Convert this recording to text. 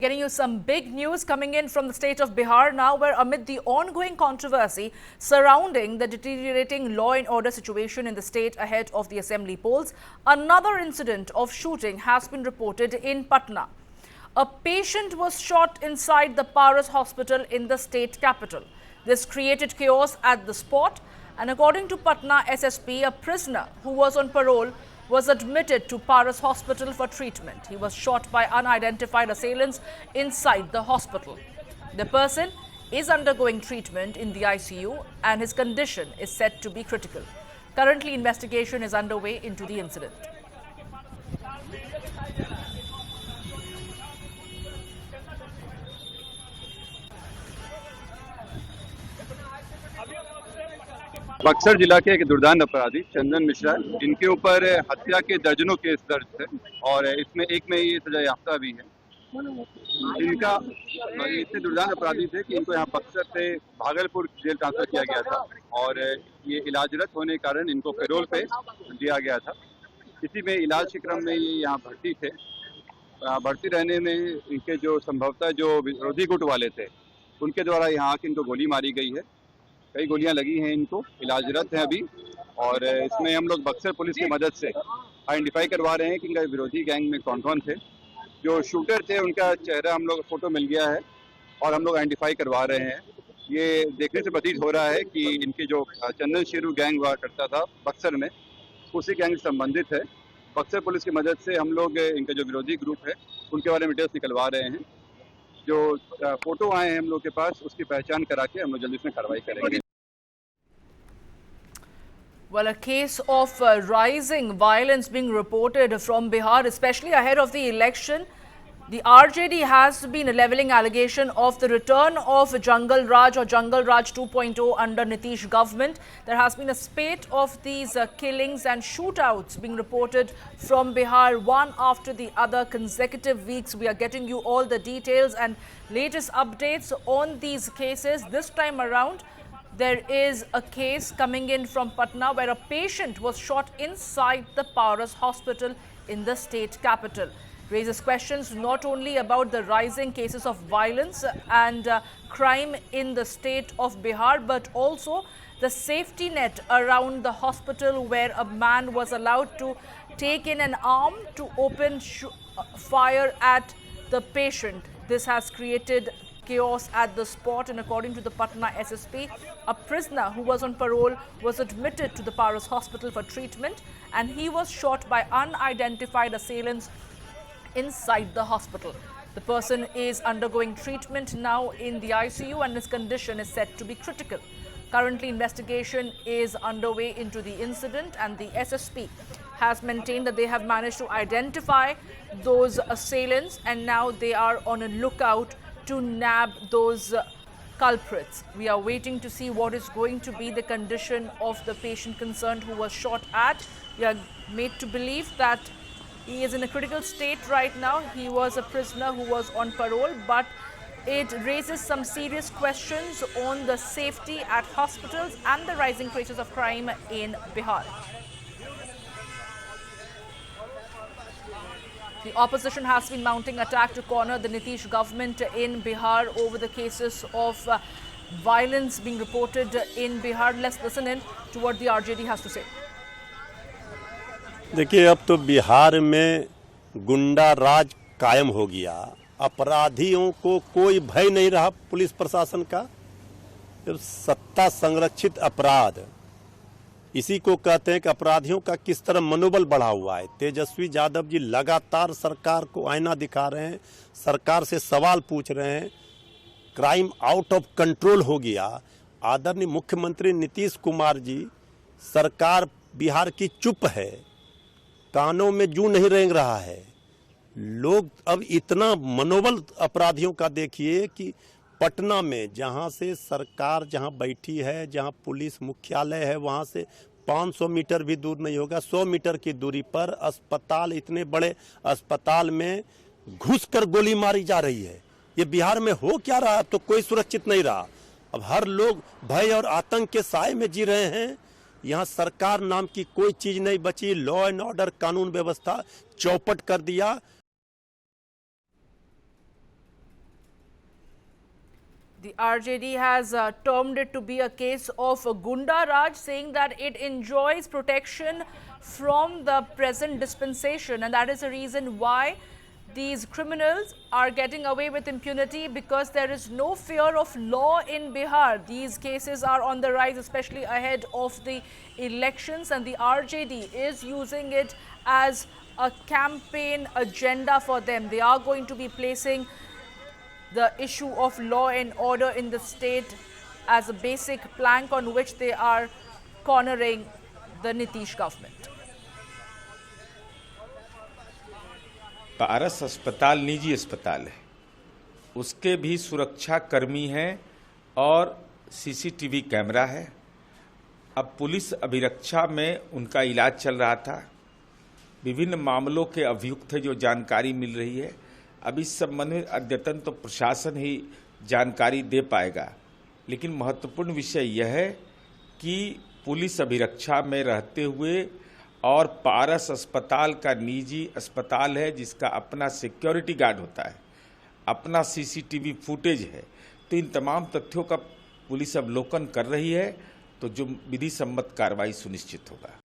Getting you some big news coming in from the state of Bihar now, where amid the ongoing controversy surrounding the deteriorating law and order situation in the state ahead of the assembly polls, another incident of shooting has been reported in Patna. A patient was shot inside the Paras hospital in the state capital. This created chaos at the spot, and according to Patna SSP, a prisoner who was on parole was admitted to Paras hospital for treatment. He was shot by unidentified assailants inside the hospital. The person is undergoing treatment in the ICU and his condition is said to be critical. Currently, investigation is underway into the incident. Buxar जिला के एक दुर्दांत अपराधी चंदन मिश्रा, इनके ऊपर हत्या के दर्जनों case दर्ज थे और इसमें एक में ये सजा याफ्ता भी है। इनका इतने दुर्दांत अपराधी थे कि इनको यहाँ बक्सर से भागलपुर जेल ट्रांसफर किया गया था और ये इलाजरत होने के कारण इनको पैरोल पे दिया गया था। इसी में इलाज के क्रम में ये यहाँ भर्ती थे। भर्ती रहने में इनके जो संभवतः जो विरोधी गुट वाले थे उनके द्वारा यहाँ आके इनको गोली मारी गई है। कई गोलियां लगी हैं, इनको इलाजरत हैं अभी। और इसमें हम लोग बक्सर पुलिस की मदद से आइडेंटिफाई करवा रहे हैं कि इनका विरोधी गैंग में कौन कौन थे। जो शूटर थे उनका चेहरा हम लोग फोटो मिल गया है और हम लोग आइडेंटिफाई करवा रहे हैं। ये देखने से प्रतीत हो रहा है कि इनके जो चंदन शेरू गैंग हुआ करता था बक्सर में, उसी गैंग से संबंधित है। बक्सर पुलिस की मदद से हम लोग इनका जो विरोधी ग्रुप है उनके बारे में डिटेल्स निकलवा रहे हैं। जो फोटो आए हैं हम लोग के पास, उसकी पहचान करा के हम लोग जल्दी इसमें कार्रवाई करेंगे। Well, a case of rising violence being reported from Bihar, especially ahead of the election. The RJD has been levelling allegation of the return of Jungle Raj or Jungle Raj 2.0 under Nitish government. There has been a spate of these killings and shootouts being reported from Bihar, one after the other, consecutive weeks. We are getting you all the details and latest updates on these cases. This time around, there is a case coming in from Patna where a patient was shot inside the Paras hospital in the state capital. Raises questions not only about the rising cases of violence and crime in the state of Bihar, but also the safety net around the hospital where a man was allowed to take in an arm to open fire at the patient. This has created chaos at the spot, and according to the Patna SSP, a prisoner who was on parole was admitted to the Paras hospital for treatment and he was shot by unidentified assailants inside the hospital. The person is undergoing treatment now in the ICU and his condition is said to be critical. Currently, investigation is underway into the incident and the SSP has maintained that they have managed to identify those assailants and now they are on a lookout to nab those culprits. We are waiting to see what is going to be the condition of the patient concerned who was shot at. We are made to believe that he is in a critical state right now. He was a prisoner who was on parole, but it raises some serious questions on the safety at hospitals and the rising cases of crime in Bihar. The opposition has been mounting attack to corner the Nitish government in Bihar over the cases of violence being reported in Bihar. Let's listen in to what the RJD has to say. देखिए, अब तो बिहार में गुंडा राज कायम हो गया। अपराधियों को कोई भय नहीं रहा पुलिस प्रशासन का। जब सत्ता संरक्षित अपराध, इसी को कहते हैं कि अपराधियों का किस तरह मनोबल बढ़ा हुआ है। तेजस्वी यादव जी लगातार सरकार को आईना दिखा रहे हैं, सरकार से सवाल पूछ रहे हैं। क्राइम आउट ऑफ कंट्रोल हो गया। आदरणीय मुख्यमंत्री नीतीश कुमार जी, सरकार बिहार की चुप है, कानों में जूं नहीं रेंग रहा है। लोग अब इतना मनोबल अपराधियों का देखिए कि पटना में जहां से सरकार जहां बैठी है, जहां पुलिस मुख्यालय है, वहां से 500 मीटर भी दूर नहीं होगा, 100 मीटर की दूरी पर अस्पताल, इतने बड़े अस्पताल में घुसकर गोली मारी जा रही है। ये बिहार में हो क्या रहा है? अब तो कोई सुरक्षित नहीं रहा। अब हर लोग भय और आतंक के साए में जी रहे हैं। यहाँ सरकार नाम की कोई चीज नहीं बची। लॉ एंड ऑर्डर, कानून व्यवस्था चौपट कर दिया। The RJD has termed it to be a case of Gunda Raj, saying that it enjoys protection from the present dispensation, and that is the reason why these criminals are getting away with impunity, because there is no fear of law in Bihar. These cases are on the rise, especially ahead of the elections, and the RJD is using it as a campaign agenda for them. They are going to be placing the issue of law and order in the state as a basic plank on which they are cornering the Nitish government. पारस अस्पताल निजी अस्पताल है, उसके भी सुरक्षा कर्मी हैं और सीसीटीवी कैमरा है। अब पुलिस अभिरक्षा में उनका इलाज चल रहा था। विभिन्न मामलों के अभियुक्त जो जानकारी मिल रही है, अब इस संबंध में अद्यतन तो प्रशासन ही जानकारी दे पाएगा, लेकिन महत्वपूर्ण विषय यह है कि पुलिस अभिरक्षा में रहते हुए और पारस अस्पताल का निजी अस्पताल है जिसका अपना सिक्योरिटी गार्ड होता है, अपना सीसीटीवी फुटेज है, तो इन तमाम तथ्यों का पुलिस अवलोकन कर रही है, तो जो विधि सम्मत कार्रवाई सुनिश्चित होगा।